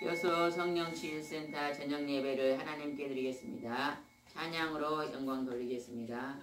여수 성령치유센터 저녁 예배를 하나님께 드리겠습니다. 찬양으로 영광 돌리겠습니다.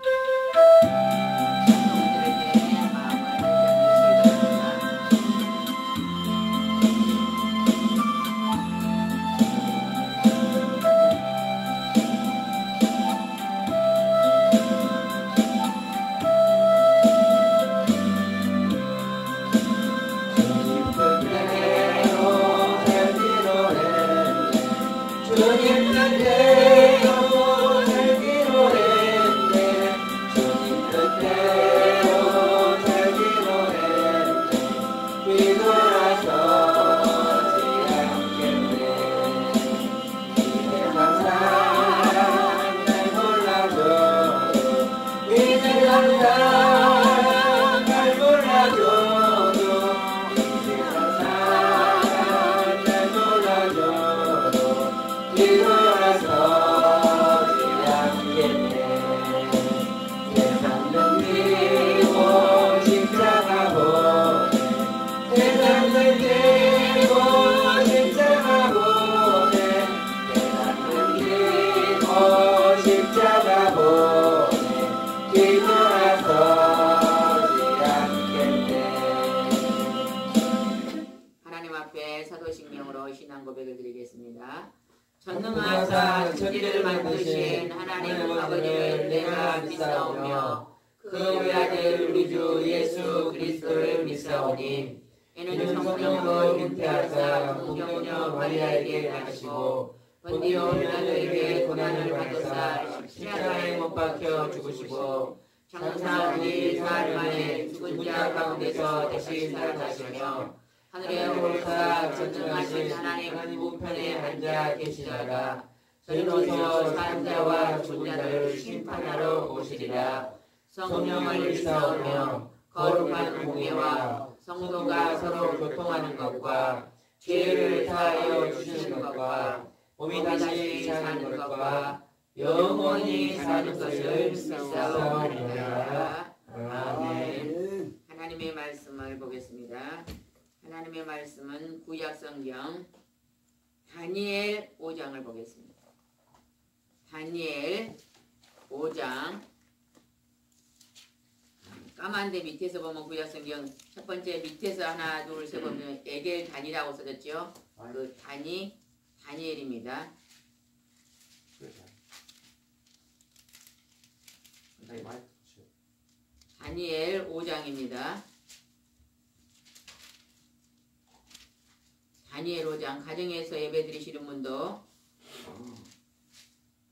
전능하사 천지를 만드신 하나님 아버지를 내가 믿사오며 그 외아들 우리 주 예수 그리스도를 믿사오니 이는 성령으로 잉태하사 성경녀 마리아에게 나시고 본디오 빌라도에게 고난을 받으사 십자가에 못 박혀 죽으시고 장사 뒤 사흘 만에 죽은 자 가운데서 다시 살아나시며 하늘에 오르사 전능하신 하나님 우편에 앉아 계시다가 저희로서 산 자와 죽은 자를 심판하러 오시리라. 성령을 믿사오며 거룩한 공예와 성도가 서로 교통하는 것과 죄를 사하여 주시는 것과 몸이 다시 사는 것과 영원히 사는 것을 믿사옵나이다. 아멘. 하나님의 말씀을 보겠습니다. 하나님의 말씀은 구약성경 다니엘 5장을 보겠습니다. 다니엘 5장 까만데 밑에서 보면 구약성경 첫 번째 밑에서 하나 둘 셋 보면 에겔 단이라고 써졌죠. 그 다니엘입니다. 다니엘 5장입니다. 다니엘 5장 가정에서 예배 드리시는 분도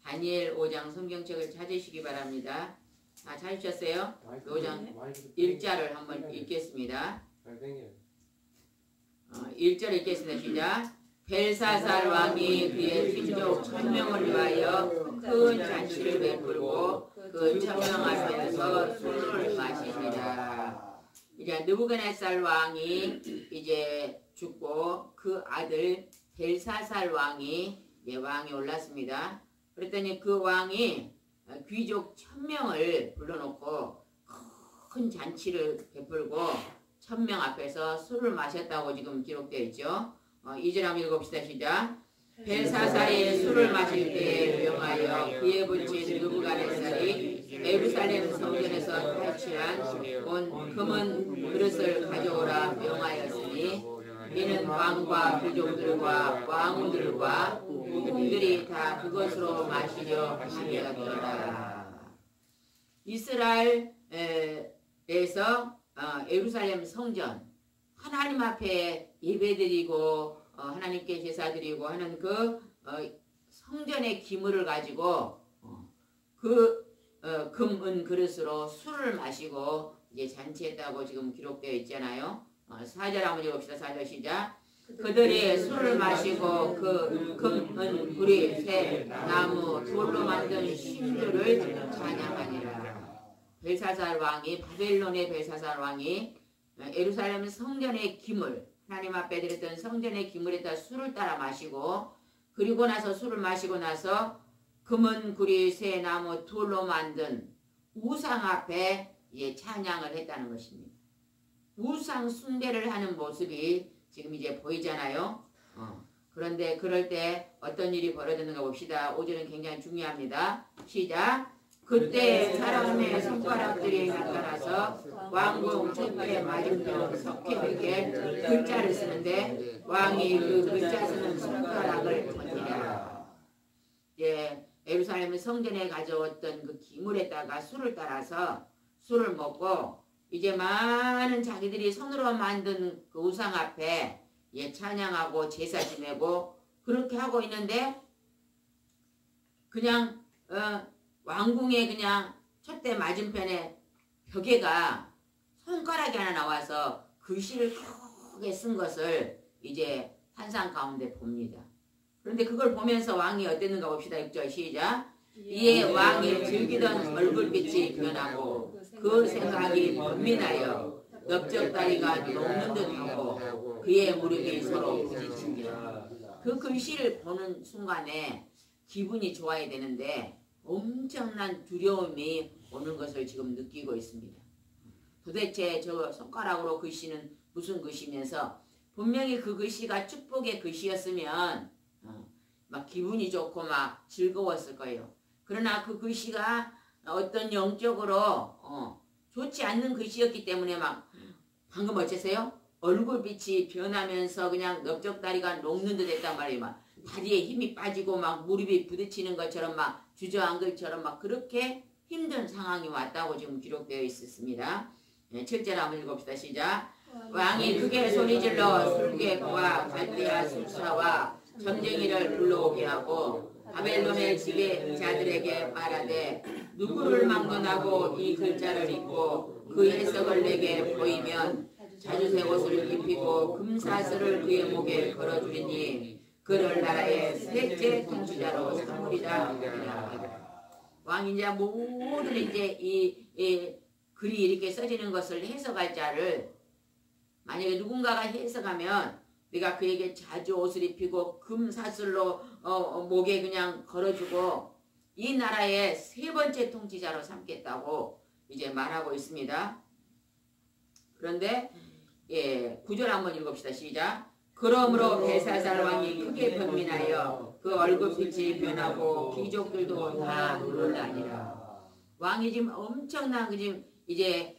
다니엘 5장 성경책을 찾으시기 바랍니다. 찾으셨어요? 5장 1절을 한번 읽겠습니다. 1절 읽겠습니다. 시작. 벨사살 왕이 그의 친족 1000명을 위하여 큰 잔치를 베풀고 그 1000명 앞에서 술을 마시니라. 이제 느부갓네살 왕이 이제 죽고 그 아들 벨사살 왕이 왕이 올랐습니다. 그랬더니 그 왕이 귀족 1000명을 불러놓고 큰 잔치를 베풀고 1000명 앞에서 술을 마셨다고 지금 기록되어 있죠. 2절 한번 읽어봅시다. 시작. 벨사살이 술을 마실 때에 명하여 그에 붙인 느부갓네살이 예루살렘 성전에서 탈취한 온 금은 그릇을 가져오라 명하였으니 이는 왕과 귀족들과 왕들과 그들이 다 그것으로 마시려 함이었더라. 이스라엘에서 예루살렘 성전 하나님 앞에 예배드리고 하나님께 제사드리고 하는 그 성전의 기물을 가지고 그 금은 그릇으로 술을 마시고 이제 잔치했다고 지금 기록되어 있잖아요. 4절 한번 읽읍시다. 4절 시작. 그들이 술을 마시고 그 금은 구리 새 나무 돌로 만든 신주를 찬양하니라. 벨사살 왕이 바벨론의 벨사살 왕이 예루살렘 성전의 기물 하나님 앞에 드렸던 성전의 기물에다 술을 따라 마시고 그리고 나서 술을 마시고 나서 금은 구리 새 나무 돌로 만든 우상 앞에 찬양을 했다는 것입니다. 우상 숭배를 하는 모습이 지금 이제 보이잖아요. 그런데 그럴 때 어떤 일이 벌어지는가 봅시다. 5절은 굉장히 중요합니다. 시작. 그때 사람의 손가락들이 나타나서 왕궁 첫째 맞은편 석회벽에 글자를 쓰는데 왕이 그 글자 쓰는 손가락을 던지라. 예, 예루살렘 성전에 가져왔던 그 기물에다가 술을 따라서 술을 먹고 이제 많은 자기들이 손으로 만든 그 우상 앞에 예, 찬양하고 제사 지내고 그렇게 하고 있는데 그냥 왕궁에 그냥 첫대 맞은편에 벽에가 손가락이 하나 나와서 글씨를 크게 쓴 것을 이제 환상 가운데 봅니다. 그런데 그걸 보면서 왕이 어땠는가 봅시다. 6절 시작. 이에 왕이 즐기던 얼굴빛이 변하고 그 생각이 번민하여 넓적다리가 녹는 듯하고 그의 무릎이 서로 부딪히며 그 글씨를 보는 순간에 기분이 좋아야 되는데 엄청난 두려움이 오는 것을 지금 느끼고 있습니다. 도대체 저 손가락으로 글씨는 무슨 글씨면서 분명히 그 글씨가 축복의 글씨였으면 막 기분이 좋고 막 즐거웠을 거예요. 그러나 그 글씨가 어떤 영적으로 좋지 않는 글씨였기 때문에 막 방금 어째세요? 얼굴빛이 변하면서 그냥 넓적다리가 녹는 듯 했단 말이에요. 막 다리에 힘이 빠지고 막 무릎이 부딪히는 것처럼 막 주저앉을처럼 막 그렇게 힘든 상황이 왔다고 지금 기록되어 있었습니다. 7절 한번 읽읍시다. 시작. 왕이 크게 소리질러 술객과 갈대아 술사와 점쟁이를 불러오게 하고 바벨론의 지배자들에게 말하되 누구를 막론하고 이 글자를 읽고 그 해석을 내게 보이면 자주색 옷을 입히고 금사슬을 그의 목에 걸어주리니 그를 나라의 셋째 통치자로 삼으리라. 왕이 이제 모든 이제 이 글이 이렇게 써지는 것을 해석할 자를 만약에 누군가가 해석하면 내가 그에게 자주 옷을 입히고 금사슬로 목에 그냥 걸어주고 이 나라의 세 번째 통치자로 삼겠다고 이제 말하고 있습니다. 그런데 9절 한번 읽읍시다. 시작. 그러므로 벨사살 왕이 크게 변민하여 그 얼굴빛이 변하고 귀족들도 다 놀라니라. 왕이 지금 엄청난 지금 이제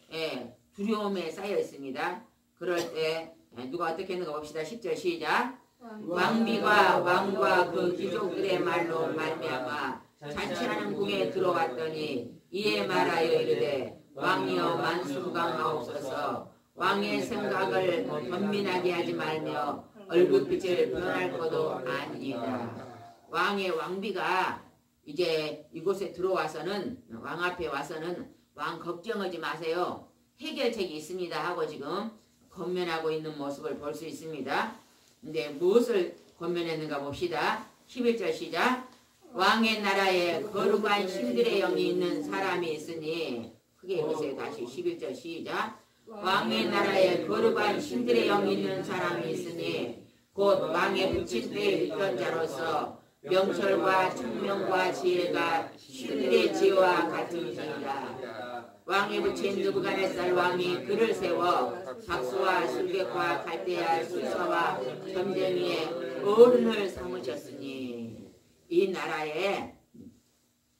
두려움에 쌓여 있습니다. 그럴 때 누가 어떻게 했는가 봅시다. 10절 시작. 왕비가 왕과 그 귀족들의 말로 말미암아 자치하는 궁에 들어왔더니 이에 말하여 이르되 왕이여 만순강하옵소서. 왕의 생각을 번민하게 하지 말며 얼굴빛을 변할 것도 아니니라. 왕의 왕비가 이제 이곳에 들어와서는 왕 앞에 와서는 왕 걱정하지 마세요. 해결책이 있습니다 하고 지금 권면하고 있는 모습을 볼 수 있습니다. 근데 무엇을 권면했는가 봅시다. 11절 시작. 왕의 나라에 거룩한 신들의 영이 있는 사람이 있으니 크게 읽으세요. 다시 11절 시작. 왕의 나라에 거룩한 신들의 영이 있는 사람이 있으니 곧 왕의 붙인 때에 있던 자로서 명철과 총명과 지혜가 신들의 지혜와 같으니라. 왕의 붙인 느부갓네살 왕이 그를 세워 박수와 술객과 갈대아 술사와 점쟁이의 어른을 삼으셨으니 이 나라에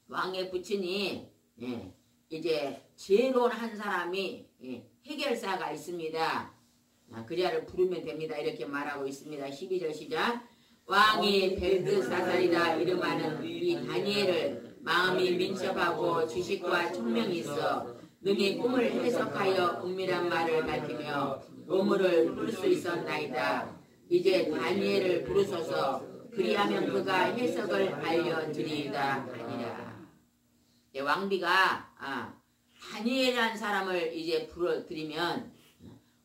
왕의 부친이 이제 지혜로운 한 사람이 해결사가 있습니다. 그 자를 부르면 됩니다. 이렇게 말하고 있습니다. 12절 시작. 왕이 벨드사살이라 이름하는 이 다니엘을 마음이 민첩하고 지식과 총명이 있어 능히 꿈을 해석하여 은밀한 말을 밝히며 보물을 풀 수 있었나이다. 이제 다니엘을 부르소서. 그리하면 그가 해석을 알려드리이다 하니라. 왕비가 다니엘이라는 사람을 이제 불러드리면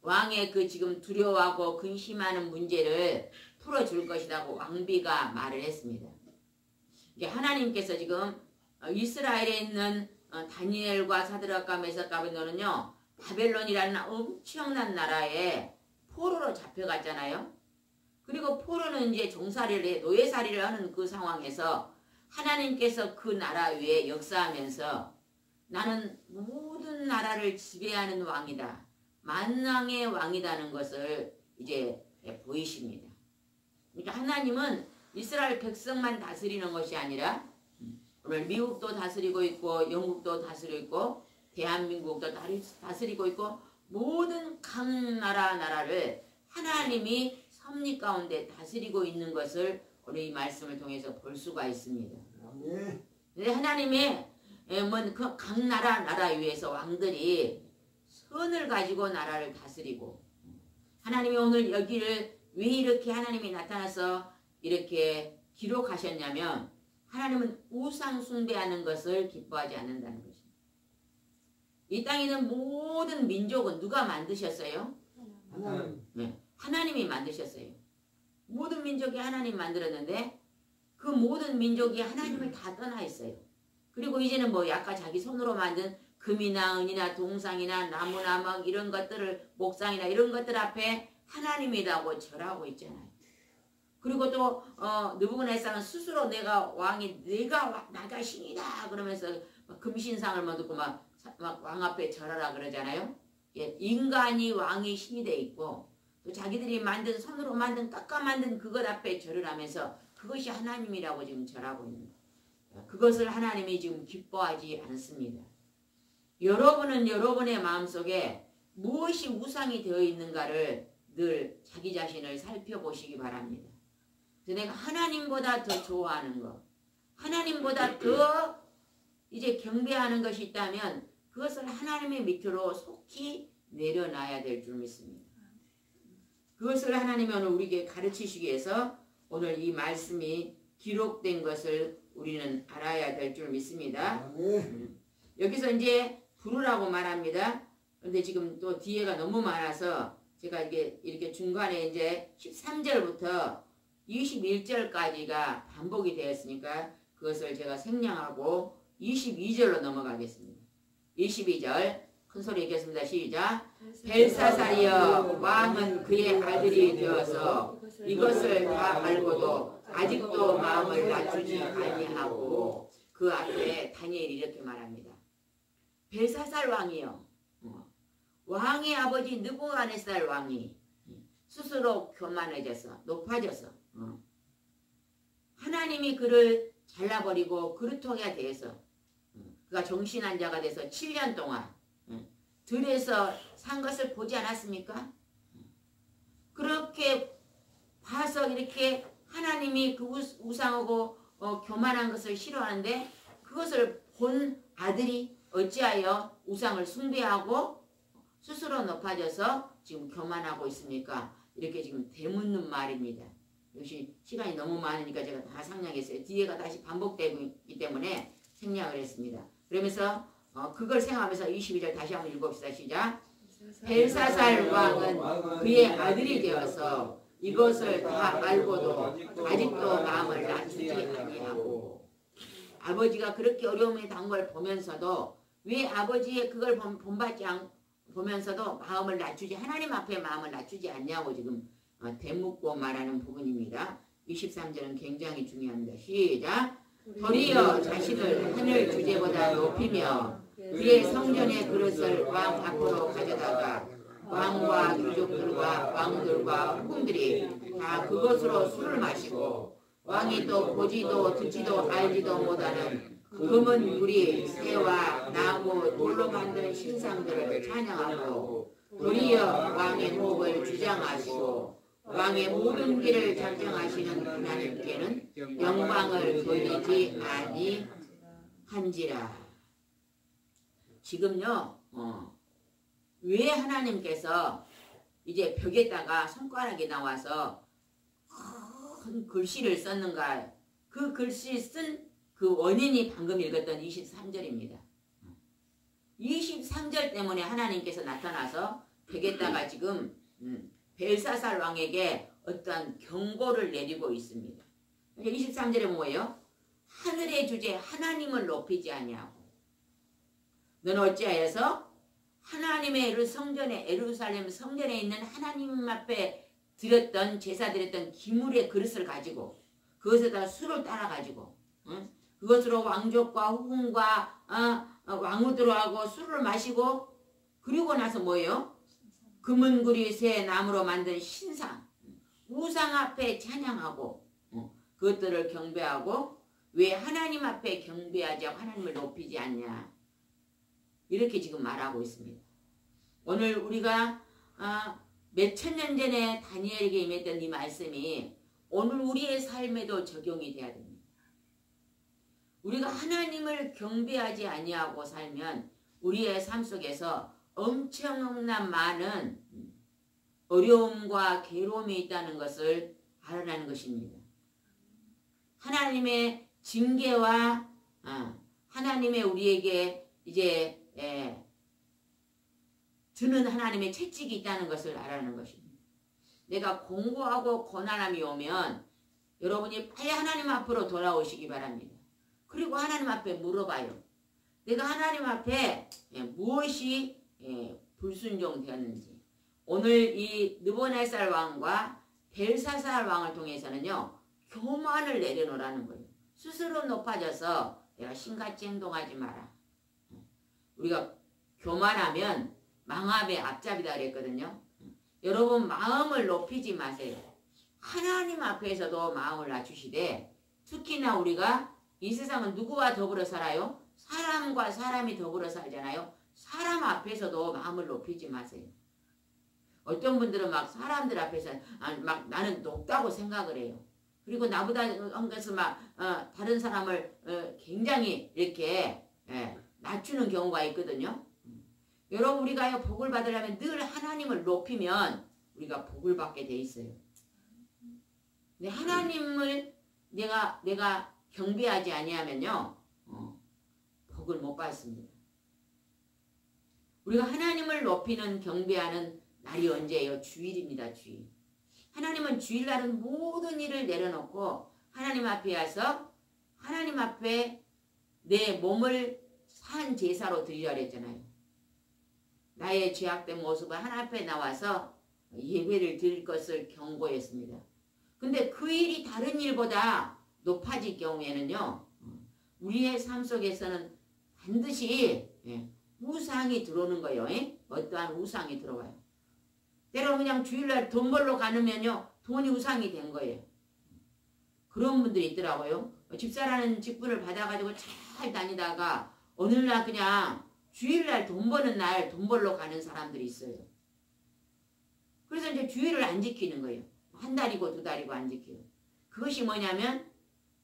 왕의 그 지금 두려워하고 근심하는 문제를 풀어줄 것이라고 왕비가 말을 했습니다. 하나님께서 지금 이스라엘에 있는 다니엘과 사드락과 메삭과 아벳네고는요 바벨론이라는 엄청난 나라에 포로로 잡혀갔잖아요. 그리고 포로는 이제 종살이를 해 노예살이를 하는 그 상황에서 하나님께서 그 나라 위에 역사하면서 나는 모든 나라를 지배하는 왕이다. 만왕의 왕이라는 것을 이제 보이십니다. 그러니까 하나님은 이스라엘 백성만 다스리는 것이 아니라 오늘 미국도 다스리고 있고 영국도 다스리고 있고 대한민국도 다스리고 있고 모든 각 나라를 하나님이 섭리 가운데 다스리고 있는 것을 오늘 이 말씀을 통해서 볼 수가 있습니다. 근데 하나님의 각 나라 위에서 왕들이 선을 가지고 나라를 다스리고 하나님이 오늘 여기를 왜 이렇게 하나님이 나타나서 이렇게 기록하셨냐면 하나님은 우상 숭배하는 것을 기뻐하지 않는다는 것입니다. 이 땅에 있는 모든 민족은 누가 만드셨어요? 네, 하나님이 만드셨어요. 모든 민족이 하나님 만들었는데 그 모든 민족이 하나님을 다 떠나 있어요. 그리고 이제는 뭐 아까 자기 손으로 만든 금이나 은이나 동상이나 나무나 막 이런 것들을 목상이나 이런 것들 앞에 하나님이라고 절하고 있잖아요. 그리고 또 느부갓네살은 스스로 내가 왕이 나가 신이다 그러면서 금신상을 만들고 막 왕 앞에 절하라 그러잖아요. 예, 인간이 왕이 신이 돼 있고 또 자기들이 만든 손으로 깎아 만든 그것 앞에 절을 하면서 그것이 하나님이라고 지금 절하고 있는 거예요. 그것을 하나님이 지금 기뻐하지 않습니다. 여러분은 여러분의 마음속에 무엇이 우상이 되어 있는가를 늘 자기 자신을 살펴보시기 바랍니다. 내가 하나님보다 더 좋아하는 것, 하나님보다 더 이제 경배하는 것이 있다면 그것을 하나님의 밑으로 속히 내려놔야 될 줄 믿습니다. 그것을 하나님이 오늘 우리에게 가르치시기 위해서 오늘 이 말씀이 기록된 것을 우리는 알아야 될 줄 믿습니다. 여기서 이제 부르라고 말합니다. 그런데 지금 또 뒤에가 너무 많아서 제가 이렇게 중간에 이제 13절부터 21절까지가 반복이 되었으니까 그것을 제가 생략하고 22절로 넘어가겠습니다. 22절 큰 소리 읽겠습니다. 시작. 벨사살이여 왕은 그의 아들이 되어서 이것을 다 알고도 아직도 마음을 낮추지 아니하고 그 앞에 다니엘이 이렇게 말합니다. 벨사살 왕이요. 왕의 아버지 느부갓네살 왕이 스스로 교만해져서 높아져서 하나님이 그를 잘라버리고 그릇통에 대해서 그가 정신환자가 돼서 7년 동안 들에서 산 것을 보지 않았습니까? 그렇게 봐서 이렇게 하나님이 그 우상하고 교만한 것을 싫어하는데 그것을 본 아들이 어찌하여 우상을 숭배하고 스스로 높아져서 지금 교만하고 있습니까? 이렇게 지금 되묻는 말입니다. 역시 시간이 너무 많으니까 제가 다 상냥했어요. 뒤에가 다시 반복되고 있기 때문에 생략을 했습니다. 그러면서 그걸 생각하면서 22절 다시 한번 읽읍시다. 시작. 벨사살 왕은 그의 아들이 되어서 이것을 다 알고도 아직도 마음을 낮추지 아니하고 아버지가 그렇게 어려움에 당한 걸 보면서도 왜 아버지의 그걸 본받지 보면서도 마음을 낮추지 하나님 앞에 마음을 낮추지 않냐고 지금 대묻고 말하는 부분입니다. 23절은 굉장히 중요합니다. 시작. 도리어 자신을 하늘 주제보다 높이며 그의 성전의 그릇을 왕 앞으로 가져다가 왕과 귀족들과 왕들과 후궁들이 다 그것으로 술을 마시고 왕이 또 보지도 듣지도 알지도 못하는 금은 구리, 새와 나무, 돌로 만든 신상들을 찬양하고 도리어 왕의 목을 주장하시고 왕의 모든 길을 작정하시는 하나님께는 영광을 돌리지 아니한지라. 지금요, 왜 하나님께서 이제 벽에다가 손가락이 나와서 큰 글씨를 썼는가? 그 글씨 쓴 그 원인이 방금 읽었던 23절입니다. 23절 때문에 하나님께서 나타나서 벽에다가 지금 벨사살 왕에게 어떠한 경고를 내리고 있습니다. 23절에 뭐예요? 하늘의 주제 하나님을 높이지 아니하고 너는 어찌하여서 하나님의 성전에 예루살렘 성전에 있는 하나님 앞에 드렸던 제사 드렸던 기물의 그릇을 가지고 그것에다가 술을 따라 가지고 그것으로 왕족과 후궁과 왕후들하고 술을 마시고 그리고 나서 뭐예요? 금은구리 새 나무로 만든 신상 우상 앞에 찬양하고 그것들을 경배하고 왜 하나님 앞에 경배하지 않고 하나님을 높이지 않냐. 이렇게 지금 말하고 있습니다. 오늘 우리가 몇천 년 전에 다니엘에게 임했던 이 말씀이 오늘 우리의 삶에도 적용이 돼야 됩니다. 우리가 하나님을 경배하지 아니하고 살면 우리의 삶 속에서 엄청난 많은 어려움과 괴로움이 있다는 것을 알아내는 것입니다. 하나님의 징계와 하나님의 우리에게 이제 주는 하나님의 채찍이 있다는 것을 알아내는 것입니다. 내가 공고하고 고난함이 오면 여러분이 빨리 하나님 앞으로 돌아오시기 바랍니다. 그리고 하나님 앞에 물어봐요. 내가 하나님 앞에 무엇이 불순종되었는지. 오늘 이 느부갓네살 왕과 벨사살 왕을 통해서는요. 교만을 내려놓으라는 거예요. 스스로 높아져서 내가 신같이 행동하지 마라. 우리가 교만하면 망함의 앞잡이다 그랬거든요. 여러분 마음을 높이지 마세요. 하나님 앞에서도 마음을 낮추시되 특히나 우리가 이 세상은 누구와 더불어 살아요? 사람과 사람이 더불어 살잖아요. 사람 앞에서도 마음을 높이지 마세요. 어떤 분들은 막 사람들 앞에서 막 나는 높다고 생각을 해요. 그리고 나보다 한 것을 막 다른 사람을 굉장히 이렇게 낮추는 경우가 있거든요. 여러분 우리가 복을 받으려면 늘 하나님을 높이면 우리가 복을 받게 돼 있어요. 근데 하나님을 내가 경배하지 아니하면요 복을 못 받습니다. 우리가 하나님을 높이는 경배하는 날이 언제예요? 주일입니다. 주일. 하나님은 주일날은 모든 일을 내려놓고 하나님 앞에 와서 하나님 앞에 내 몸을 산 제사로 드리라 그랬잖아요. 나의 죄악된 모습을 하나님 앞에 나와서 예배를 드릴 것을 경고했습니다. 근데 그 일이 다른 일보다 높아질 경우에는요. 우리의 삶 속에서는 반드시 우상이 들어오는 거예요. 어떠한 우상이 들어와요. 때로 그냥 주일날 돈 벌러 가면요. 돈이 우상이 된 거예요. 그런 분들이 있더라고요. 집사라는 직분을 받아가지고 잘 다니다가 어느 날 그냥 주일날 돈 버는 날 돈 벌러 가는 사람들이 있어요. 그래서 이제 주일을 안 지키는 거예요. 한 달이고 두 달이고 안 지켜요. 그것이 뭐냐면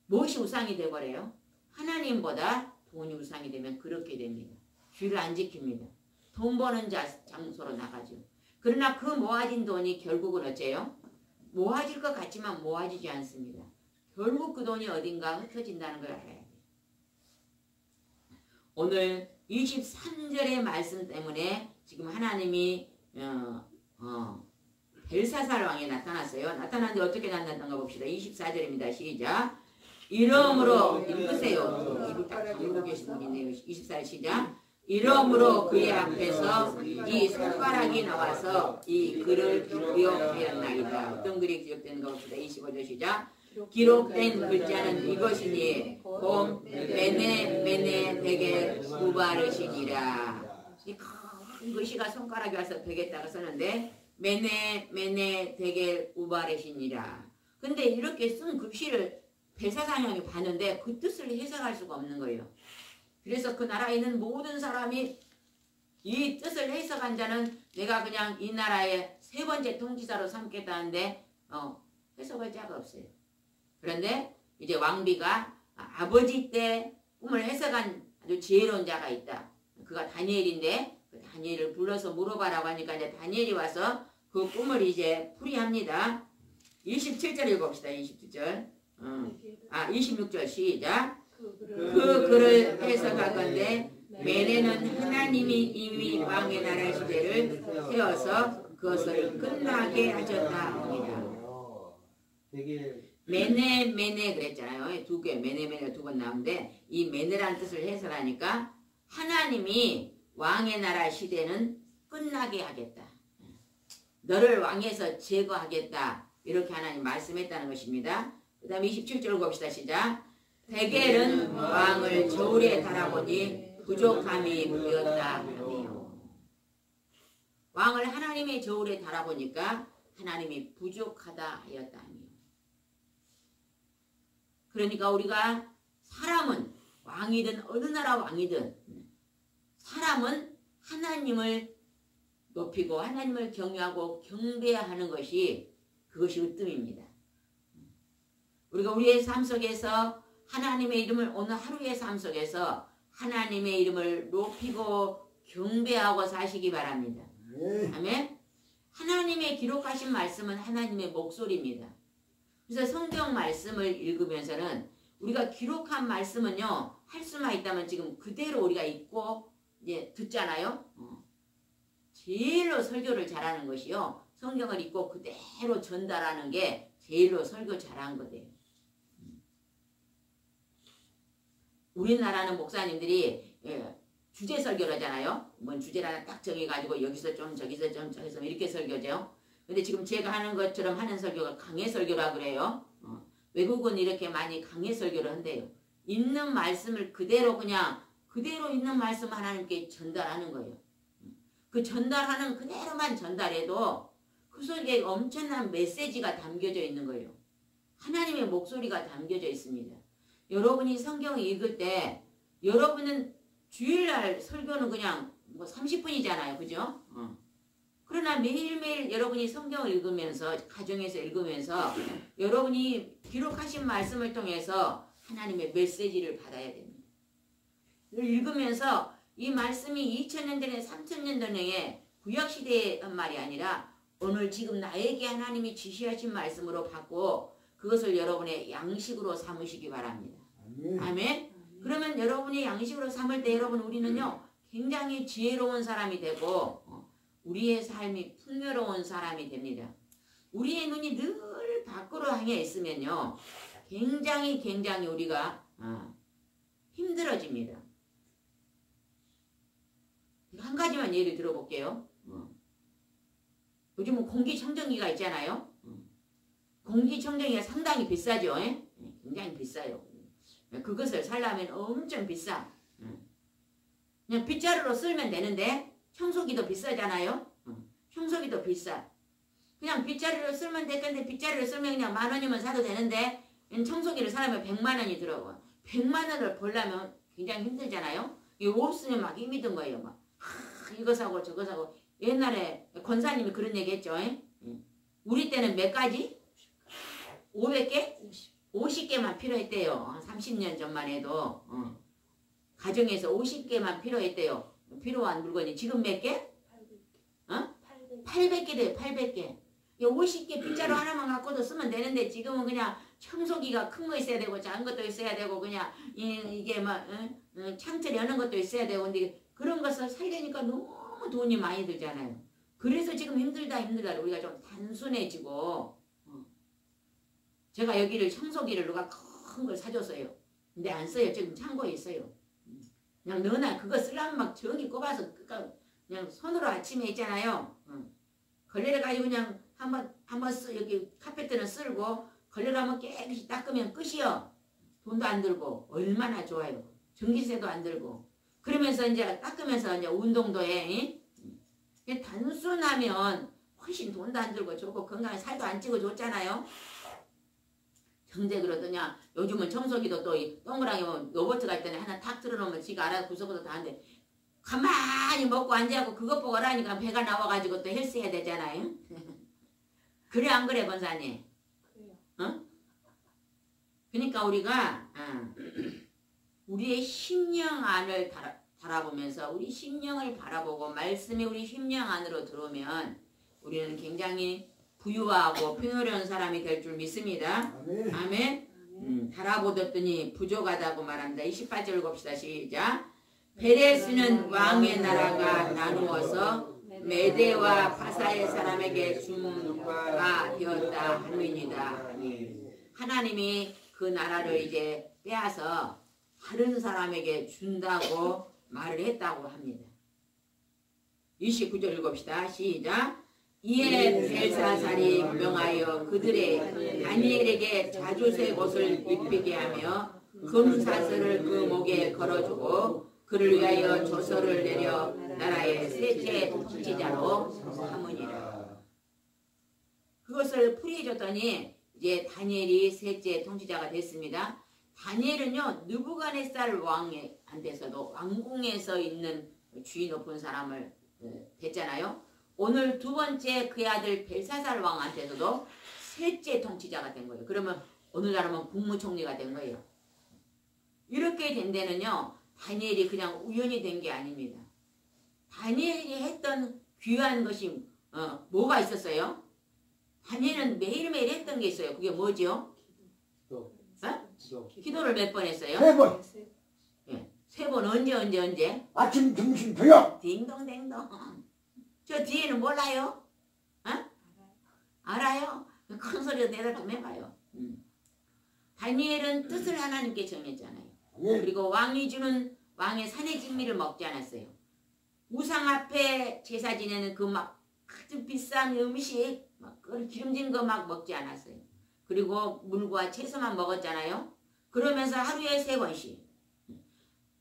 무엇이 우상이 돼버려요? 하나님보다 돈이 우상이 되면 그렇게 됩니다. 주일을 안 지킵니다. 돈 버는 장소로 나가죠. 그러나 그 모아진 돈이 결국은 어째요? 모아질 것 같지만 모아지지 않습니다. 결국 그 돈이 어딘가 흩어진다는 걸 알아야 돼요. 오늘 23절의 말씀 때문에 지금 하나님이 벨사살 왕에 나타났어요. 나타났는데 어떻게 나타났던가 봅시다. 24절입니다. 시작. 이러므로 읽으세요. 입을 딱 다물고 계신 분이네요. 24절 시작. 이러므로 그의 앞에서 이 손가락이 나와서 이 글을 기록하였나이다. 어떤 글이 기록되는가 봅시다. 25절 시작. 기록된 글자는 이것이니 곰 메네 데겔 우바르시니라. 이 큰 글씨가 손가락이 와서 벽에다가 썼는데 메네 데겔 우바르시니라. 근데 이렇게 쓴 글씨를 벨사살 봤는데 그 뜻을 해석할 수가 없는 거예요. 그래서 그 나라에 있는 모든 사람이 이 뜻을 해석한 자는 내가 그냥 이 나라의 세 번째 통치자로 삼겠다는데 해석할 자가 없어요. 그런데 이제 왕비가 아버지 때 꿈을 해석한 아주 지혜로운 자가 있다. 그가 다니엘인데 그 다니엘을 불러서 물어봐라고 하니까 이제 다니엘이 와서 그 꿈을 이제 풀이합니다. 27절 읽어봅시다. 27절. 26절 시작. 그 글을 해석할 건데 메네는 하나님이 이미 왕의 나라 시대를 세워서 그것을 끝나게 하셨다. 메네 그랬잖아요. 두 개 메네 두 번 나오는데 이 메네라는 뜻을 해석하니까 하나님이 왕의 나라 시대는 끝나게 하겠다. 너를 왕에서 제거하겠다. 이렇게 하나님 말씀했다는 것입니다. 그 다음에 27절 봅시다. 시작. 데겔은 왕을 저울에 달아보니 부족함이 보였다 하네요. 왕을 하나님의 저울에 달아보니까 하나님이 부족하다 하였다 하며. 그러니까 우리가 사람은 왕이든 어느 나라 왕이든 사람은 하나님을 높이고 하나님을 경외하고 경배하는 것이 그것이 으뜸입니다. 우리가 우리의 삶 속에서 하나님의 이름을 오늘 하루의 삶 속에서 하나님의 이름을 높이고 경배하고 사시기 바랍니다. 아멘. 하나님의 기록하신 말씀은 하나님의 목소리입니다. 그래서 성경 말씀을 읽으면서는 우리가 기록한 말씀은요, 할 수만 있다면 지금 그대로 우리가 읽고 이제 듣잖아요. 제일로 설교를 잘하는 것이요, 성경을 읽고 그대로 전달하는 게 제일로 설교 잘한 거예요. 우리나라는 목사님들이 주제 설교를 하잖아요. 뭔 주제를 하나 딱 정해가지고 여기서 좀 저기서 좀 저기서 이렇게 설교죠. 근데 지금 제가 하는 것처럼 하는 설교가 강해 설교라 그래요. 외국은 이렇게 많이 강해 설교를 한대요. 있는 말씀을 그대로 그냥 그대로 있는 말씀 하나님께 전달하는 거예요. 그 전달하는 그대로만 전달해도 그 속에 엄청난 메시지가 담겨져 있는 거예요. 하나님의 목소리가 담겨져 있습니다. 여러분이 성경을 읽을 때 여러분은 주일날 설교는 그냥 뭐 30분이잖아요. 그죠? 그러나 매일매일 여러분이 성경을 읽으면서 가정에서 읽으면서 여러분이 기록하신 말씀을 통해서 하나님의 메시지를 받아야 됩니다. 읽으면서 이 말씀이 2000년 전에 3000년 전에 구약시대의 말이 아니라 오늘 지금 나에게 하나님이 지시하신 말씀으로 받고 그것을 여러분의 양식으로 삼으시기 바랍니다. 아멘. 그러면 여러분이 양식으로 삼을 때 여러분 우리는요 굉장히 지혜로운 사람이 되고 우리의 삶이 풍요로운 사람이 됩니다. 우리의 눈이 늘 밖으로 향해 있으면요 굉장히 우리가 힘들어집니다. 한 가지만 예를 들어볼게요. 요즘은 공기청정기가 있잖아요. 공기청정기가 상당히 비싸죠. 굉장히 비싸요. 그것을 살려면 엄청 비싸. 그냥 빗자루로 쓸면 되는데 청소기도 비싸잖아요. 청소기도 비싸. 그냥 빗자루로 쓰면 될 건데 빗자루를 쓰면 그냥 10,000원이면 사도 되는데 청소기를 사려면 100만 원이 들어가. 100만 원을 벌려면 굉장히 힘들잖아요. 이 옷 쓰면 막 힘이 든 거예요. 막 이거 사고 저거 사고. 옛날에 권사님이 그런 얘기 했죠. 우리 때는 몇 가지? 500개? 50개만 필요했대요. 30년 전만 해도 가정에서 50개만 필요했대요. 필요한 물건이 지금 몇 개? 800개 돼요. 800개. 50개 빗자루 하나만 갖고도 쓰면 되는데 지금은 그냥 청소기가 큰 거 있어야 되고 작은 것도 있어야 되고 그냥 이게 막 창틀 여는 것도 있어야 되고 근데 그런 것을 살려니까 너무 돈이 많이 들잖아요. 그래서 지금 힘들다 우리가 좀 단순해지고 제가 여기를 청소기를 누가 큰 걸 사줬어요. 근데 안 써요. 지금 창고에 있어요. 그냥 너나 그거 쓰려면 막 전기 꼽아서 그냥 손으로 아침에 있잖아요. 걸레를 가지고 그냥 한번 여기 카페트는 쓸고 걸레를 한번 깨끗이 닦으면 끝이요. 돈도 안 들고 얼마나 좋아요. 전기세도 안 들고 그러면서 이제 닦으면서 이제 운동도 해. 단순하면 훨씬 돈도 안 들고 좋고 건강에 살도 안 찌고 좋잖아요. 정작 그러더냐 요즘은 청소기도 또 동그랗게 로봇가 있더니 하나 탁 틀어놓으면 지가 알아서 구석구석 다 하는데 가만히 먹고 앉아갖고 그것 보고 하라니까 배가 나와가지고 또 헬스해야 되잖아요. 그래 안 그래 권사님? 그래요. 그러니까 우리가 우리의 심령 안을 바라보면서 우리 심령을 바라보고 말씀이 우리 심령 안으로 들어오면 우리는 굉장히 부유하고 풍요로운 사람이 될 줄 믿습니다. 아멘. 아멘. 바라보더니 부족하다고 말합니다. 28절 봅시다. 시작. 베레스는 왕의 나라가 나누어서 메대와 바사의 사람에게 주가 되었다 함이니이다. 하나님이 그 나라를 이제 빼앗아 다른 사람에게 준다고 말을 했다고 합니다. 29절 읽읍시다. 시작. 이에 벨사살이 명하여 그들의 다니엘에게 자주색 옷을 입히게 하며 금사슬을 그 목에 걸어주고 그를 위하여 조서를 내려 나라의 셋째 통치자로 삼으니라. 그것을 풀이해줬더니 이제 다니엘이 셋째 통치자가 됐습니다. 다니엘은요 느부갓네살 왕한테서도 왕궁에서 있는 주의 높은 사람을 됐잖아요. 오늘 두 번째 그의 아들 벨사살 왕한테서도 셋째 통치자가 된 거예요. 그러면 오늘날은 국무총리가 된 거예요. 이렇게 된 데는요 다니엘이 그냥 우연히 된 게 아닙니다. 다니엘이 했던 귀한 것이 뭐가 있었어요? 다니엘은 매일매일 했던 게 있어요. 그게 뭐죠? 기도를 몇 번 했어요? 3번. 예. 3번 언제? 아침, 점심, 저녁. 딩동댕동. 저 뒤에는 몰라요? 알아요? 큰 소리로 대답 좀 해봐요. 다니엘은 뜻을 하나님께 정했잖아요. 네. 그리고 왕이 주는 왕의 산의 진미를 먹지 않았어요. 우상 앞에 제사 지내는 그 막 아주 비싼 음식, 막 기름진 거 막 먹지 않았어요. 그리고 물과 채소만 먹었잖아요. 그러면서 하루에 3번씩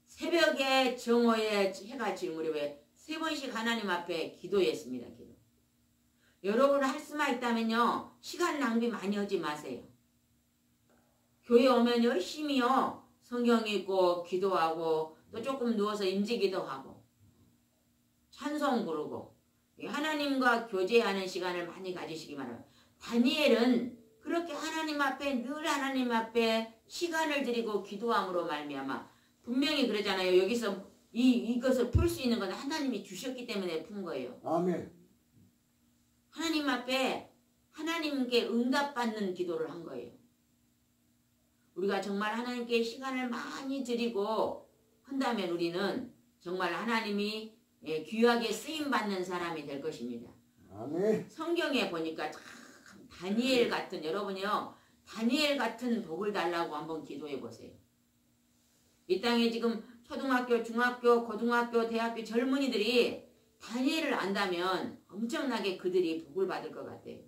새벽에 정오에 해가 질 무렵에 3번씩 하나님 앞에 기도했습니다. 기도. 여러분 할 수만 있다면요 시간 낭비 많이 하지 마세요. 교회 오면 열심히요 성경 읽고 기도하고 또 조금 누워서 임지기도 하고 찬송 부르고 하나님과 교제하는 시간을 많이 가지시기 바랍니다. 다니엘은 그렇게 하나님 앞에 늘 하나님 앞에 시간을 드리고 기도함으로 말미암아 분명히 그러잖아요. 여기서 이것을 풀 수 있는 건 하나님이 주셨기 때문에 푼 거예요. 아멘. 하나님 앞에 하나님께 응답받는 기도를 한 거예요. 우리가 정말 하나님께 시간을 많이 드리고 한다면 우리는 정말 하나님이 귀하게 쓰임받는 사람이 될 것입니다. 아멘. 성경에 보니까 참 다니엘 같은 여러분이요 다니엘 같은 복을 달라고 한번 기도해 보세요. 이 땅에 지금 초등학교, 중학교, 고등학교, 대학교 젊은이들이 다니엘을 안다면 엄청나게 그들이 복을 받을 것 같아요.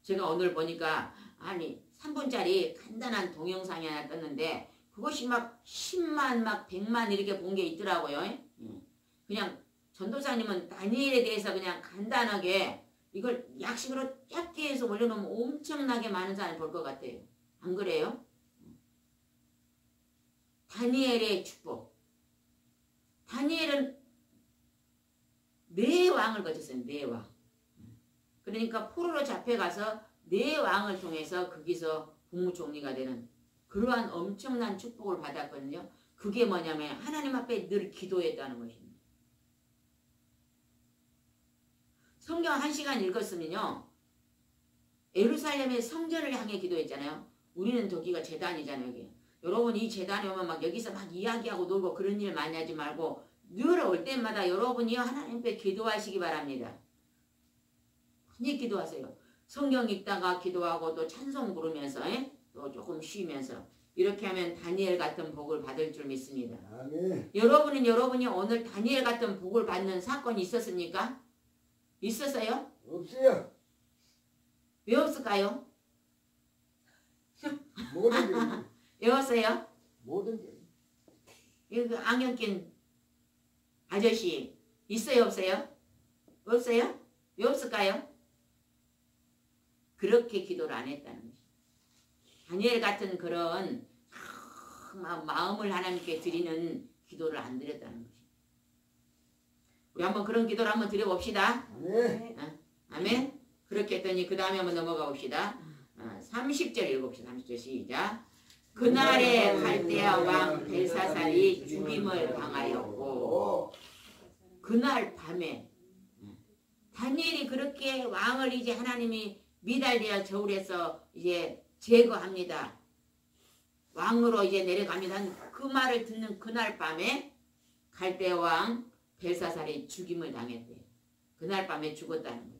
제가 오늘 보니까 3분짜리 간단한 동영상이 하나 떴는데 그것이 막 10만 막 100만 이렇게 본 게 있더라고요. 그냥 전도사님은 다니엘에 대해서 그냥 간단하게 이걸 약식으로 짧게 해서 올려놓으면 엄청나게 많은 사람이 볼 것 같아요. 안 그래요? 다니엘의 축복. 다니엘은 4왕을 거쳤어요. 4왕. 그러니까 포로로 잡혀가서 4왕을 통해서 거기서 국무총리가 되는 그러한 엄청난 축복을 받았거든요. 그게 뭐냐면 하나님 앞에 늘 기도했다는 것입니다. 성경 1시간 읽었으면요. 예루살렘의 성전을 향해 기도했잖아요. 우리는 저기가 제단이잖아요. 여기. 여러분 이 제단에 오면 막 여기서 막 이야기하고 놀고 그런 일 많이 하지 말고 늘 올 때마다 여러분이 하나님 앞에 기도하시기 바랍니다. 많이 기도하세요. 성경 읽다가 기도하고 또 찬송 부르면서 또 조금 쉬면서 이렇게 하면 다니엘 같은 복을 받을 줄 믿습니다. 아멘. 여러분이 오늘 다니엘 같은 복을 받는 사건이 있었습니까? 있었어요? 없어요. 왜 없을까요? 모든 게. 왜 없어요? 모든 게. 여기 안경 낀 아저씨 있어요? 없어요? 없어요? 왜 없을까요? 그렇게 기도를 안 했다는 것이죠. 다니엘 같은 그런 마음을 하나님께 드리는 기도를 안 드렸다는 것이죠. 우리 한번 그런 기도를 한번 드려봅시다. 아멘. 아멘. 그렇게 했더니 그 다음에 한번 넘어가 봅시다. 30절 읽어봅시다. 30절 시작. 그날에 갈대아 왕 벨사살이 죽임을 당하였고 그날 밤에 다니엘이 그렇게 왕을 이제 하나님이 미달리아 저울에서 이제 제거합니다. 왕으로 이제 내려갑니다. 그 말을 듣는 그날 밤에 갈대아 왕 벨사살이 죽임을 당했대요. 그날 밤에 죽었다는 거예요.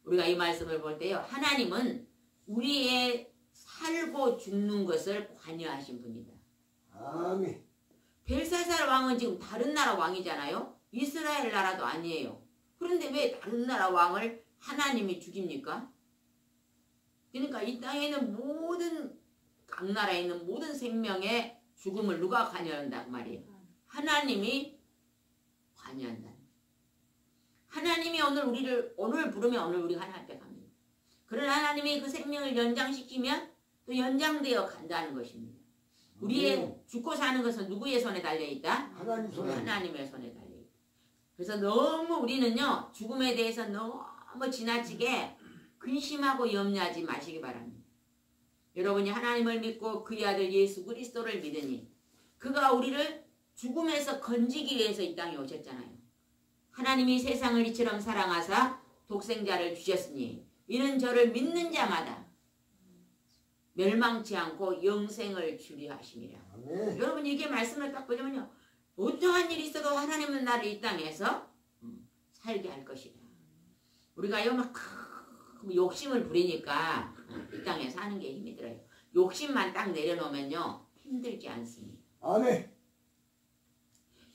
우리가 이 말씀을 볼 때요. 하나님은 우리의 살고 죽는 것을 관여하신 분이다. 아멘. 벨사살 왕은 지금 다른 나라 왕이잖아요. 이스라엘 나라도 아니에요. 그런데 왜 다른 나라 왕을 하나님이 죽입니까? 그러니까 이 땅에 있는 모든 각 나라에 있는 모든 생명의 죽음을 누가 관여한단 말이에요? 하나님이 관여한다. 하나님이 오늘 부르면 오늘 우리가 하나님 앞에 갑니다. 그러나 하나님이 그 생명을 연장시키면 또 연장되어 간다는 것입니다. 우리의 죽고 사는 것은 누구의 손에 달려있다? 하나님 손에. 하나님의 손에 달려있다. 그래서 너무 우리는요 죽음에 대해서 너무 지나치게 근심하고 염려하지 마시기 바랍니다. 여러분이 하나님을 믿고 그의 아들 예수 그리스도를 믿으니 그가 우리를 죽음에서 건지기 위해서 이 땅에 오셨잖아요. 하나님이 세상을 이처럼 사랑하사 독생자를 주셨으니 이는 저를 믿는 자마다 멸망치 않고 영생을 주리 하심이라. 아멘. 여러분 이게 말씀을 딱 보자면요. 어떠한 일이 있어도 하나님은 나를 이 땅에서 살게 할 것이다. 우리가요 막 욕심을 부리니까 이 땅에 사는 게 힘이 들어요. 욕심만 딱 내려놓으면요 힘들지 않습니다. 아멘.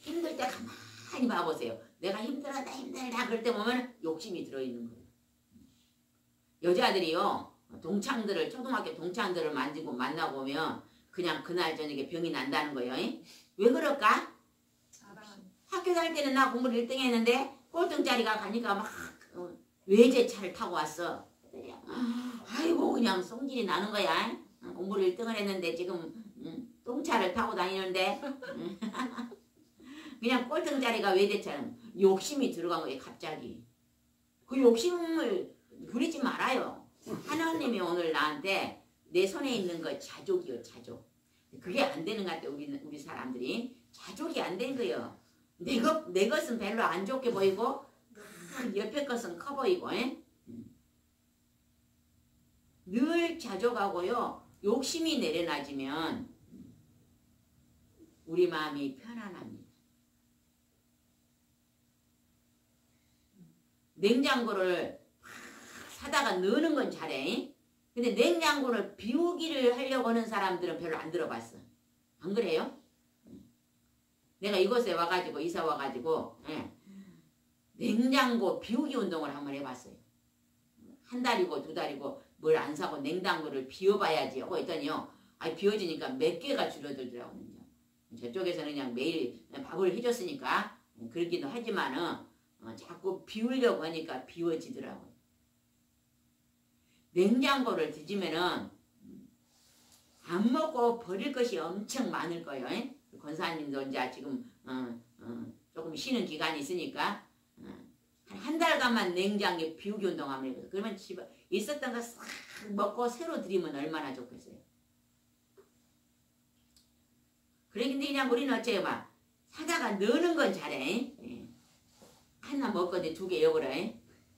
힘들 때 가만히 봐보세요. 내가 힘들다 그럴 때 보면 욕심이 들어있는 거예요. 여자들이요 동창들을 초등학교 동창들을 만나고 오면 그냥 그날 저녁에 병이 난다는 거예요. 왜 그럴까? 학교 다닐 때는 나 공부를 1등 했는데 꼴등짜리가 가니까 막 외제차를 타고 왔어. 아이고 그냥 성질이 나는 거야. 공부를 1등을 했는데 지금 똥차를 타고 다니는데 그냥 꼴등짜리가 외제차는 욕심이 들어간 거예요. 갑자기. 그 욕심을 부리지 말아요. 하나님이 오늘 나한테 내 손에 있는 거 자족이요 자족. 그게 안 되는 것 같아요. 우리 사람들이 자족이 안 된 거예요. 내 것은 별로 안 좋게 보이고 옆에 것은 커 보이고 늘 자족하고요. 욕심이 내려놔지면 우리 마음이 편안합니다. 냉장고를 사다가 넣는 건 잘해. 근데 냉장고를 비우기를 하려고 하는 사람들은 별로 안 들어봤어. 안 그래요? 내가 이곳에 와가지고 이사 와가지고 냉장고 비우기 운동을 한번 해봤어요. 한 달이고 두 달이고 뭘 안 사고 냉장고를 비워봐야지 하고 했더니요. 비워지니까 몇 개가 줄어들더라고요. 저쪽에서는 그냥 매일 밥을 해줬으니까 그렇기도 하지만은 자꾸 비우려고 하니까 비워지더라고요. 냉장고를 뒤지면은 안 먹고 버릴 것이 엄청 많을 거예요. 권사님도 이제 지금 조금 쉬는 기간이 있으니까 한 달간만 냉장고에 비우기 운동 한번 해보세요. 그러면 집에 있었던 거 싹 먹고 새로 들이면 얼마나 좋겠어요. 그래 근데 그냥 우리는 어째요 봐. 사다가 넣는 건 잘해. 하나 먹거든 2개 여버려.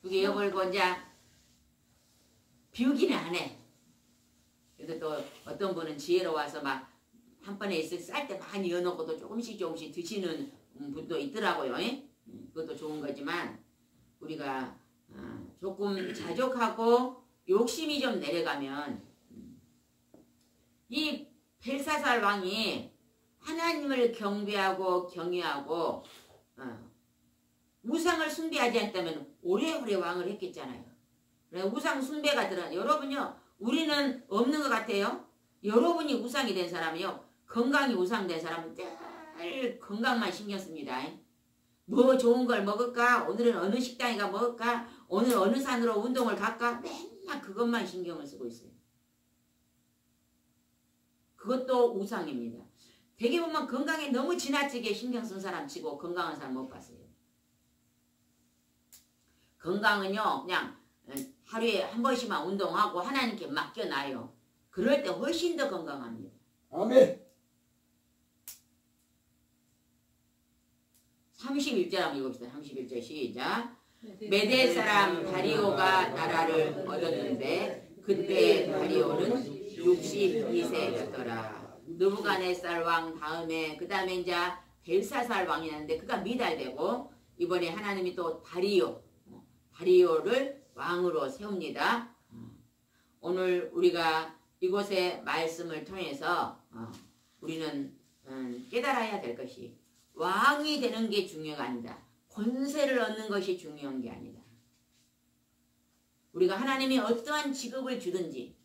2개 여버리고 이제 비우기는 안 해. 그래도 또 어떤 분은 지혜로워서 막 한 번에 있을 쌀 때 많이 넣어놓고도 조금씩 드시는 분도 있더라고요. 그것도 좋은 거지만 우리가 조금 자족하고 욕심이 좀 내려가면 이 벨사살 왕이 하나님을 경배하고 경외하고 우상을 숭배하지 않다면 오래오래 왕을 했겠잖아요. 우상 숭배가 들어. 여러분요 우리는 없는 것 같아요. 여러분이 우상이 된 사람이요 건강이 우상된 사람은 늘 건강만 신경 씁니다. 뭐 좋은 걸 먹을까? 오늘은 어느 식당에 가 먹을까? 오늘 어느 산으로 운동을 갈까? 맨날 그것만 신경을 쓰고 있어요. 그것도 우상입니다. 되게 보면 건강에 너무 지나치게 신경 쓴 사람 치고 건강한 사람 못 봤어요. 건강은요 그냥 하루에 한 번씩만 운동하고 하나님께 맡겨놔요. 그럴 때 훨씬 더 건강합니다. 아멘. 31절 한번 읽읍시다. 31절 시작. 메대 사람 다리오가 나라를 얻었는데 그때 다리오는 62세였더라. 느부갓네살 왕 다음에 그 다음에 이제 벨사살 왕이 났는데 그가 미달되고 이번에 하나님이 또 다리오를 왕으로 세웁니다. 오늘 우리가 이곳의 말씀을 통해서 우리는 깨달아야 될 것이 왕이 되는 게 중요가 아니다. 권세를 얻는 것이 중요한 게 아니다. 우리가 하나님이 어떠한 직업을 주든지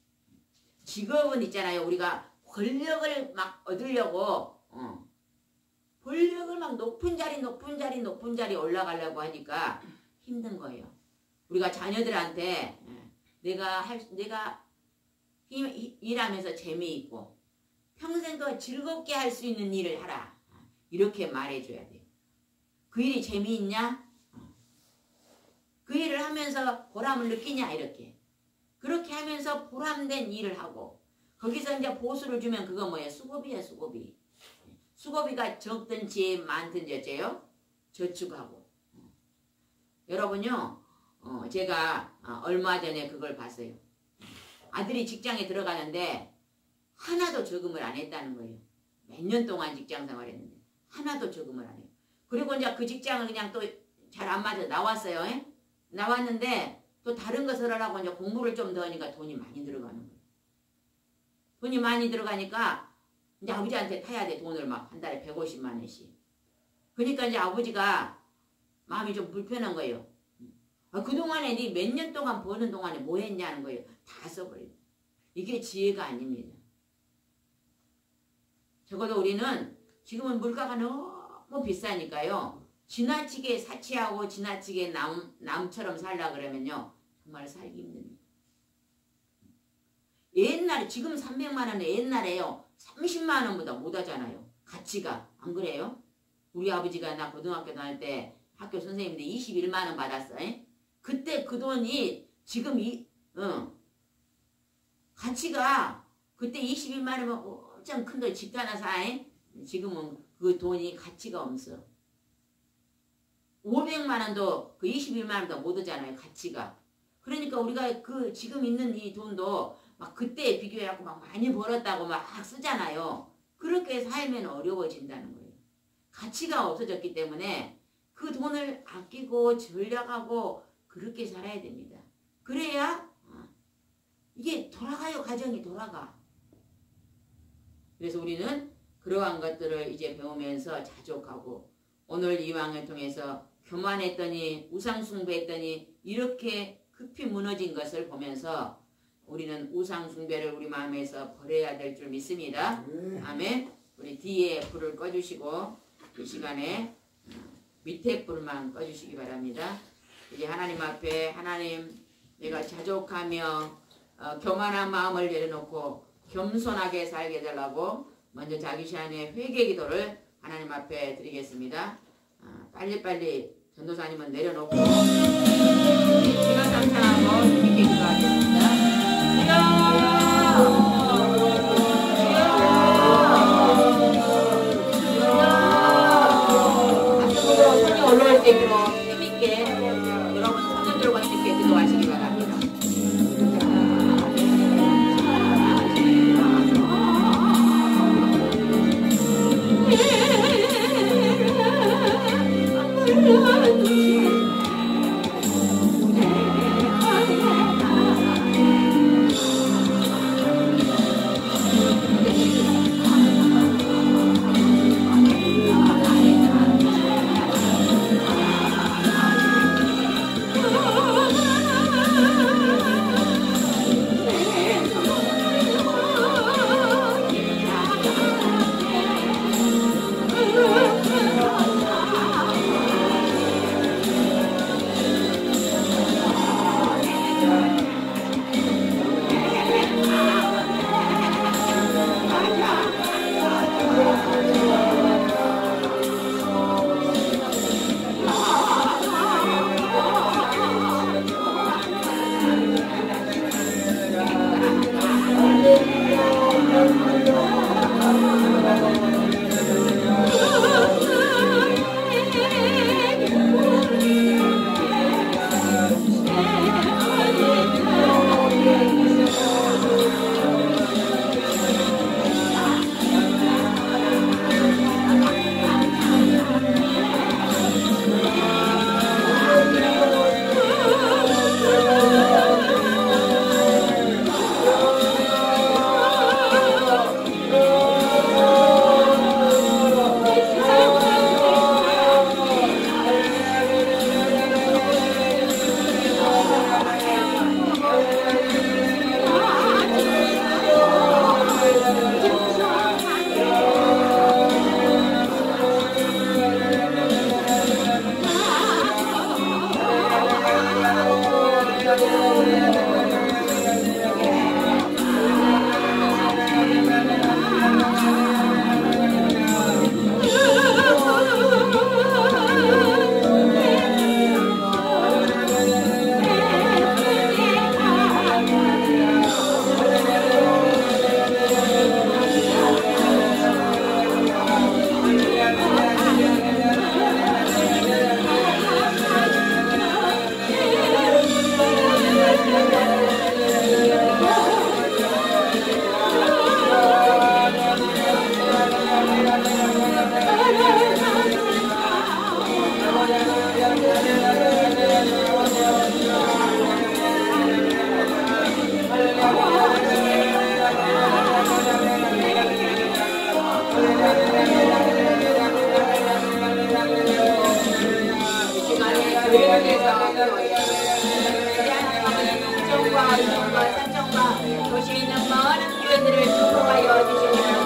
직업은 있잖아요. 우리가 권력을 막 얻으려고 권력을 막 높은 자리 올라가려고 하니까 힘든 거예요. 우리가 자녀들한테 내가 일하면서 재미있고 평생 더 즐겁게 할 수 있는 일을 하라. 이렇게 말해줘야 돼요. 그 일이 재미있냐? 그 일을 하면서 보람을 느끼냐? 이렇게. 그렇게 하면서 보람된 일을 하고 거기서 이제 보수를 주면 그거 뭐예요? 수고비야, 수고비. 수고비가 적든지 많든지 어째요? 저축하고. 여러분요, 제가 얼마 전에 그걸 봤어요. 아들이 직장에 들어가는데 하나도 저금을 안 했다는 거예요. 몇 년 동안 직장 생활했는데 하나도 저금을 안 해요. 그리고 이제 그 직장을 그냥 또 잘 안 맞아 나왔어요. 나왔는데 또 다른 것을 하라고 이제 공부를 좀 더 하니까 돈이 많이 들어가는 거예요. 돈이 많이 들어가니까 이제 아버지한테 타야 돼. 돈을 막 한 달에 150만 원씩. 그러니까 이제 아버지가 마음이 좀 불편한 거예요. 그동안에 네 몇 년 동안 버는 동안에 뭐 했냐는 거예요. 다 써버려요. 이게 지혜가 아닙니다. 적어도 우리는 지금은 물가가 너무 비싸니까요. 지나치게 사치하고 지나치게 남처럼 살라 그러면요. 정말 살기 힘듭니다. 옛날에 지금 300만 원에 옛날에요. 30만 원보다 못 하잖아요. 가치가. 안 그래요? 우리 아버지가 나 고등학교 다닐 때 학교 선생님인데 21만 원 받았어. 그때 그 돈이 지금 가치가 그때 21만 원이면 엄청 큰 돈 집 하나 사. 지금은 그 돈이 가치가 없어. 500만 원도 그 21만 원도 못 오잖아요. 가치가. 그러니까 우리가 그 지금 있는 이 돈도 막 그때에 비교해갖고 막 많이 벌었다고 막 쓰잖아요. 그렇게 살면 어려워진다는 거예요. 가치가 없어졌기 때문에 그 돈을 아끼고 전략하고 그렇게 살아야 됩니다. 그래야 이게 돌아가요. 가정이 돌아가. 그래서 우리는 그러한 것들을 이제 배우면서 자족하고 오늘 이왕을 통해서 교만했더니 우상숭배했더니 이렇게 급히 무너진 것을 보면서 우리는 우상숭배를 우리 마음에서 버려야 될 줄 믿습니다. 아멘. 우리 뒤에 불을 꺼주시고 이 시간에 밑에 불만 꺼주시기 바랍니다. 이제 하나님 앞에 하나님 내가 자족하며 교만한 마음을 내려놓고 겸손하게 살게 되려고 먼저 자기 시간에 회개 기도를 하나님 앞에 드리겠습니다. 빨리빨리 전도사님은 내려놓고 제가 상상하고 주님께 기도하겠습니다. 앞으로 손이 올라올 때 힘있게 여러분 손을 들고 힘있게 기도하시기 바랍니다. 도시에 있는 많은 교회들을 축복하여 주시옵소서.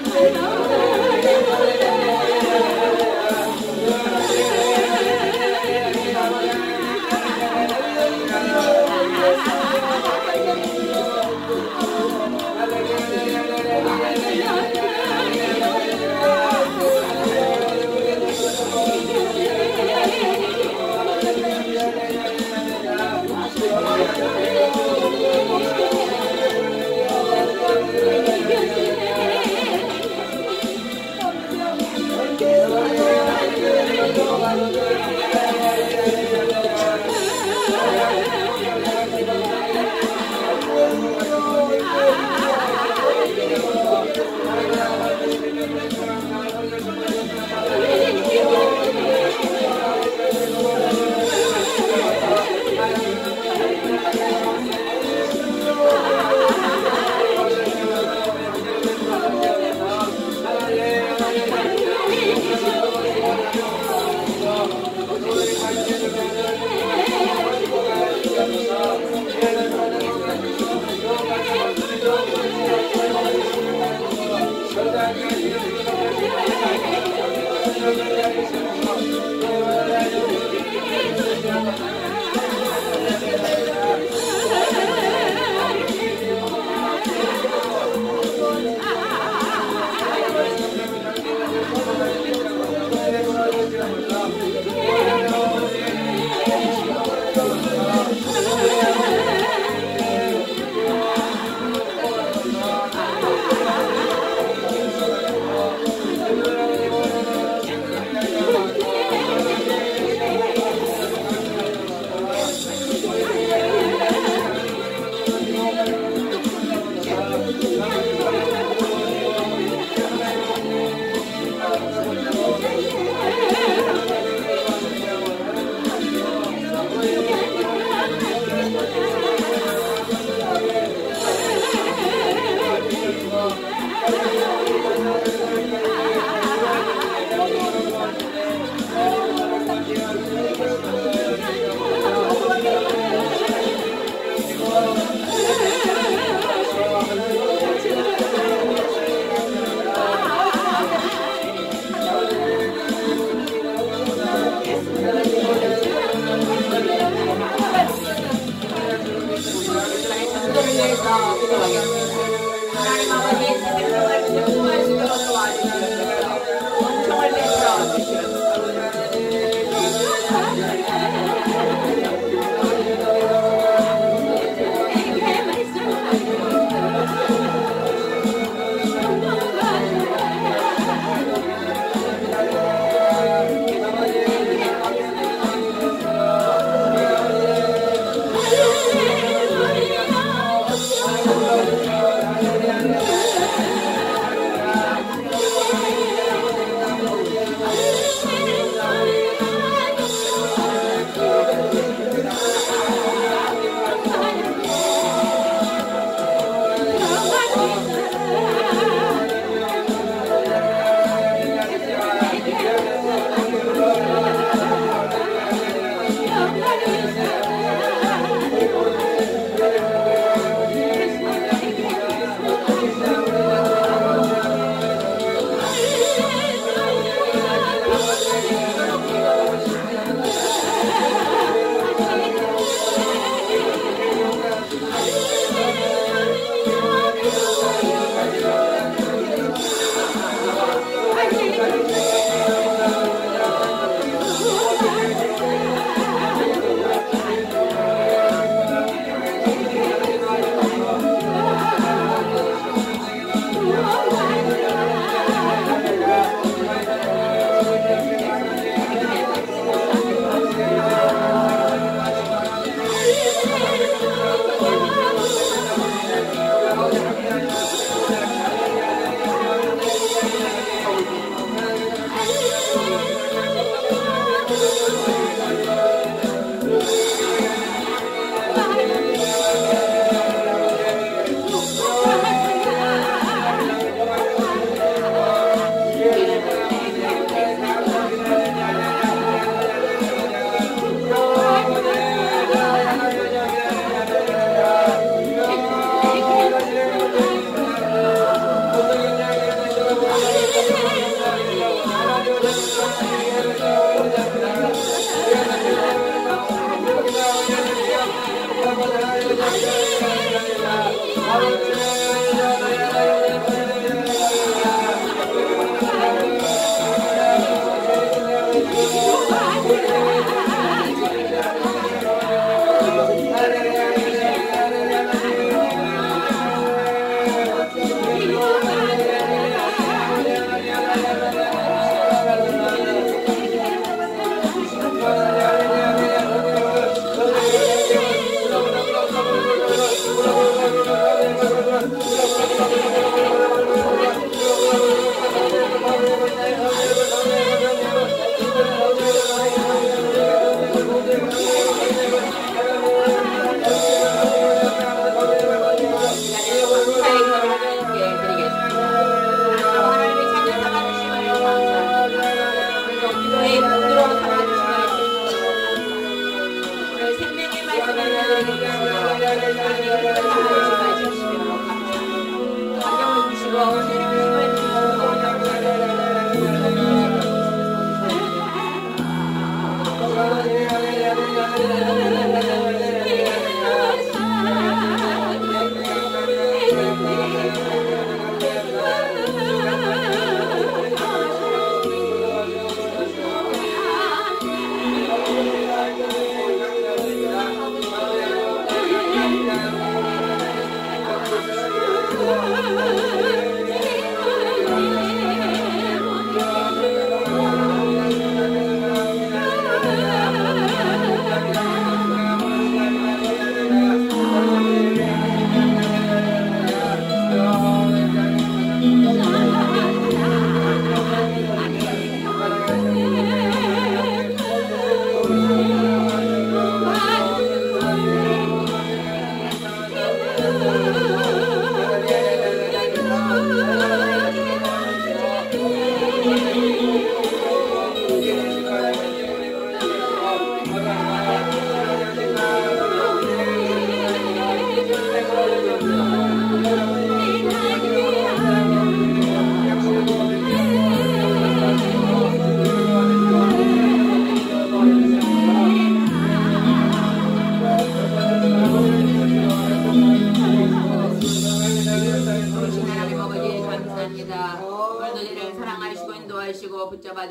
네.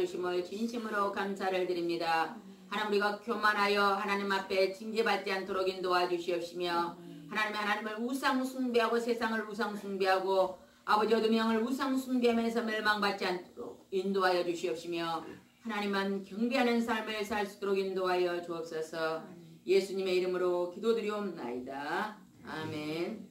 주심을 진심으로 감사를 드립니다. 하나님 우리가 교만하여 하나님 앞에 징계받지 않도록 인도하 주시옵시며 하나님을 우상 숭배하고 세상을 우상 숭배하고 아버지 어둠의 영을 우상 숭배하면서 멸망받지 않도록 인도하여 주시옵시며 하나님만 경배하는 삶을 살 수 있도록 인도하여 주옵소서. 예수님의 이름으로 기도드리옵나이다. 아멘.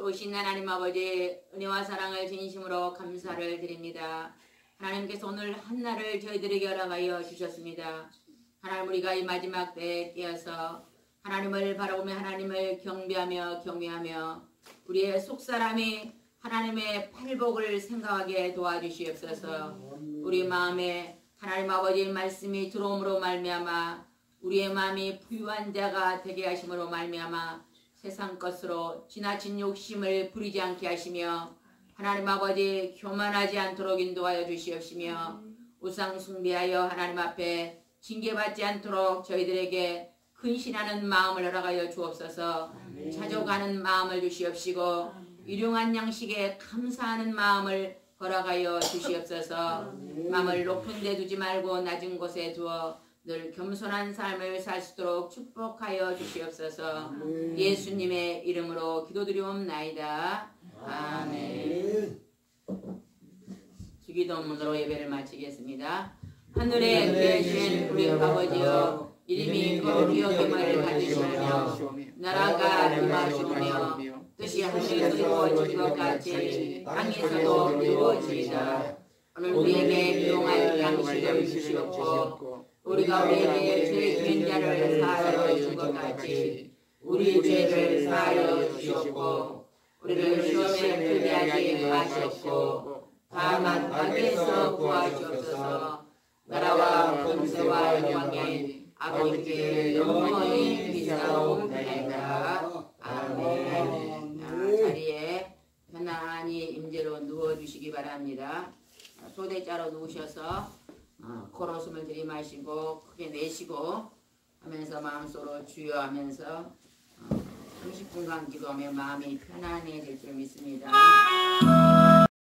또 오신 하나님 아버지 은혜와 사랑을 진심으로 감사를 드립니다. 하나님께서 오늘 한날을 저희들에게 허락하여 주셨습니다. 하나님 우리가 이 마지막 때에 끼어서 하나님을 바라보며 하나님을 경배하며 경외하며 우리의 속사람이 하나님의 팔복을 생각하게 도와주시옵소서. 우리 마음에 하나님 아버지의 말씀이 들어옴으로 말미암아 우리의 마음이 부유한 자가 되게 하심으로 말미암아 세상 것으로 지나친 욕심을 부리지 않게 하시며 하나님 아버지 교만하지 않도록 인도하여 주시옵시며 우상 숭배하여 하나님 앞에 징계받지 않도록 저희들에게 근신하는 마음을 허락하여 주옵소서. 찾아가는 마음을 주시옵시고 일용한 양식에 감사하는 마음을 허락하여 주시옵소서. 마음을 높은 데 두지 말고 낮은 곳에 두어 늘 겸손한 삶을 살 수 있도록 축복하여 주시옵소서. 예수님의 이름으로 기도드리옵나이다. 아멘. 주기도문으로 예배를 마치겠습니다. 하늘에 계신 우리 아버지여, 이름이 거룩히 여김을 받으시며 나라가 임하시오며 뜻이 하늘에서 이루어진 것 같이 땅에서도 이루어지이다. 오늘 우리에게 일용할 양식을 주시옵고 우리가 우리에게 죄 지은 자를 사하여 준 것 같이 우리 죄를 사하여 주시옵고 우리를 시험에 들게 하지 마시옵고 다만 악에서 구하시옵소서. 나라와 권세와 영광이 아버지께 영원히 비싸옵나이다. 아멘. 자리에 편안히 임재로 누워주시기 바랍니다. 소대자로 누우셔서 코로숨을 들이마시고 크게 내쉬고 하면서 마음속으로 주여 하면서 30분간 기도하면 마음이 편안해질 줄 믿습니다.